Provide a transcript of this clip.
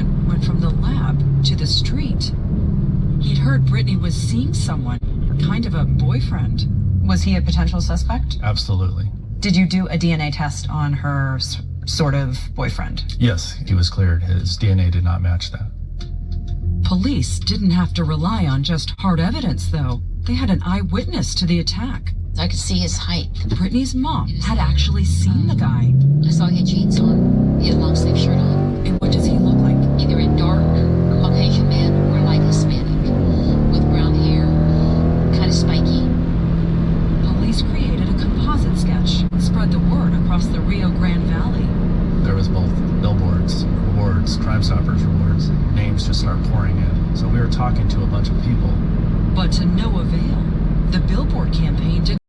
fingerprint went from the lab to the street. He'd heard Brittany was seeing someone, kind of a boyfriend. Was he a potential suspect? Absolutely. Did you do a DNA test on her sort of boyfriend? Yes, he was cleared. His DNA did not match that. Police didn't have to rely on just hard evidence, though. They had an eyewitness to the attack. I could see his height. Brittany's mom had actually seen the guy. I saw he had jeans on. He had a long sleeve shirt on. And what does he look like? Either a dark Caucasian man or a light Hispanic with brown hair, kind of spiky. Police created a composite sketch and spread the word across the Rio Grande Valley. There was both billboards, rewards, Crime Stoppers rewards. Names just started pouring in. So we were talking to a bunch of people. But to no avail. The billboard campaign didn't